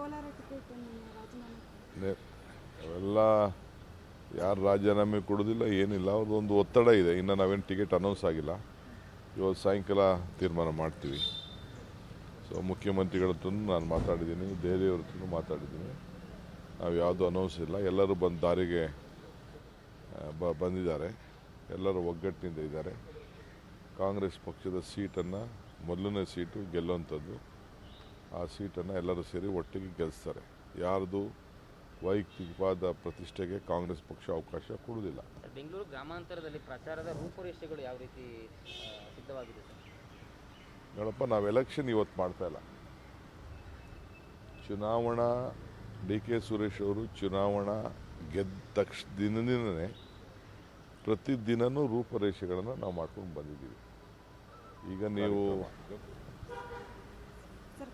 Kolar ticket ರಾಜೀನಾಮೆ ಅವೆಲ್ಲ ಯಾರು ರಾಜೀನಾಮೆ ಕೊಡೋದಿಲ್ಲ ಏನಿಲ್ಲ ಅವ್ರದ್ದೊಂದು ಒತ್ತಡ ಇದೆ. ಇನ್ನು ನಾವೇನು ಟಿಕೆಟ್ ಅನೌನ್ಸ್ ಆಗಿಲ್ಲ. ಇವತ್ತು ಸಾಯಂಕಾಲ ತೀರ್ಮಾನ ಮಾಡ್ತೀವಿ. ಸೊ ಮುಖ್ಯಮಂತ್ರಿಗಳ ಹತ್ರ ನಾನು ಮಾತಾಡಿದ್ದೀನಿ, ದೇವೇಗೌಡರ ಹತ್ರ ಮಾತಾಡಿದ್ದೀನಿ. ನಾವು ಯಾವುದೂ ಅನೌನ್ಸ್ ಇಲ್ಲ. ಎಲ್ಲರೂ ಬಂದು ದಾರಿಗೆ ಬಂದಿದ್ದಾರೆ. ಎಲ್ಲರೂ ಒಗ್ಗಟ್ಟಿನಿಂದ ಇದ್ದಾರೆ. ಕಾಂಗ್ರೆಸ್ ಪಕ್ಷದ ಸೀಟನ್ನು ಮೊದಲನೇ ಸೀಟು ಗೆಲ್ಲುವಂಥದ್ದು. ಆ ಸೀಟನ್ನು ಎಲ್ಲರೂ ಸೇರಿ ಒಟ್ಟಿಗೆ ಗೆಲ್ಲಿಸ್ತಾರೆ. ಯಾರ್ದು ವೈಯಕ್ತಿಕವಾದ ಪ್ರತಿಷ್ಠೆಗೆ ಕಾಂಗ್ರೆಸ್ ಪಕ್ಷ ಅವಕಾಶ ಕೊಡುವುದಿಲ್ಲ. ಬೆಂಗಳೂರು ಗ್ರಾಮಾಂತರದಲ್ಲಿ ಪ್ರಚಾರದ ರೂಪುರೇಷೆಗಳು ಯಾವ ರೀತಿ ಸಿದ್ಧವಾಗಿದೆ ಸರ್? ನೋಡಪ್ಪ, ನಾವು ಎಲೆಕ್ಷನ್ ಇವತ್ತು ಮಾಡ್ತಾ ಇಲ್ಲ. ಚುನಾವಣಾ ಡಿ.ಕೆ. ಸುರೇಶ್ ಅವರು ಚುನಾವಣಾ ಗೆದ್ದ ದಿನದಿಂದನೇ ಪ್ರತಿದಿನವೂ ರೂಪರೇಷೆಗಳನ್ನು ನಾವು ಮಾಡ್ಕೊಂಡು ಬಂದಿದ್ದೀವಿ. ಈಗ ನೀವು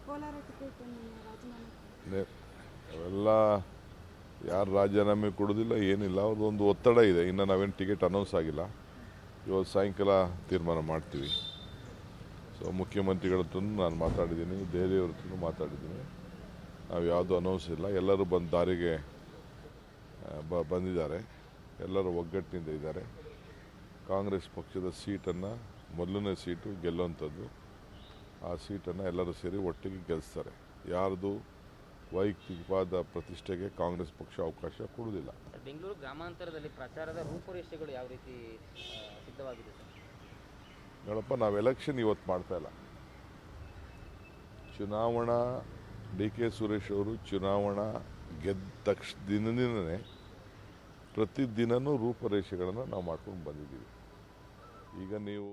ಕೋಲಾರ ಟಿಕೆಟ್ ರಾಜೀನಾಮೆ ಅವೆಲ್ಲ ಯಾರು ರಾಜೀನಾಮೆ ಕೊಡೋದಿಲ್ಲ ಏನಿಲ್ಲ. ಅವ್ರದ್ದೊಂದು ಒತ್ತಡ ಇದೆ. ಇನ್ನು ನಾವೇನು ಟಿಕೆಟ್ ಅನೌನ್ಸ್ ಆಗಿಲ್ಲ. ಇವತ್ತು ಸಾಯಂಕಾಲ ತೀರ್ಮಾನ ಮಾಡ್ತೀವಿ. ಸೊ ಮುಖ್ಯಮಂತ್ರಿಗಳ ಹತ್ರ ನಾನು ಮಾತಾಡಿದ್ದೀನಿ, ದೇವೇಗೌಡರ ಹತ್ರ ಮಾತಾಡಿದ್ದೀನಿ. ನಾವು ಯಾವುದೂ ಅನೌನ್ಸ್ ಇಲ್ಲ. ಎಲ್ಲರೂ ಬಂದು ದಾರಿಗೆ ಬಂದಿದ್ದಾರೆ. ಎಲ್ಲರೂ ಒಗ್ಗಟ್ಟಿನಿಂದ ಇದ್ದಾರೆ. ಕಾಂಗ್ರೆಸ್ ಪಕ್ಷದ ಸೀಟನ್ನು ಮೊದಲನೇ ಸೀಟು ಗೆಲ್ಲುವಂಥದ್ದು. ಆ ಸೀಟನ್ನು ಎಲ್ಲರೂ ಸೇರಿ ಒಟ್ಟಿಗೆ ಗೆಲ್ಲಿಸ್ತಾರೆ. ಯಾರ್ದು ವೈಯಕ್ತಿಕವಾದ ಪ್ರತಿಷ್ಠೆಗೆ ಕಾಂಗ್ರೆಸ್ ಪಕ್ಷ ಅವಕಾಶ ಕೊಡುವುದಿಲ್ಲ. ಬೆಂಗಳೂರು ಗ್ರಾಮಾಂತರದಲ್ಲಿ ಪ್ರಚಾರದ ರೂಪುರೇಷೆಗಳು ಯಾವ ರೀತಿ ಸಿದ್ಧವಾಗಿದೆ ಸರ್? ನೋಡಪ್ಪ, ನಾವು ಎಲೆಕ್ಷನ್ ಇವತ್ತು ಮಾಡ್ತಾ ಇಲ್ಲ. ಚುನಾವಣಾ ಡಿ.ಕೆ. ಸುರೇಶ್ ಅವರು ಚುನಾವಣಾ ಗೆದ್ದ ದಿನದಿಂದನೇ ಪ್ರತಿದಿನವೂ ರೂಪರೇಷೆಗಳನ್ನು ನಾವು ಮಾಡ್ಕೊಂಡು ಬಂದಿದ್ದೀವಿ. ಈಗ ನೀವು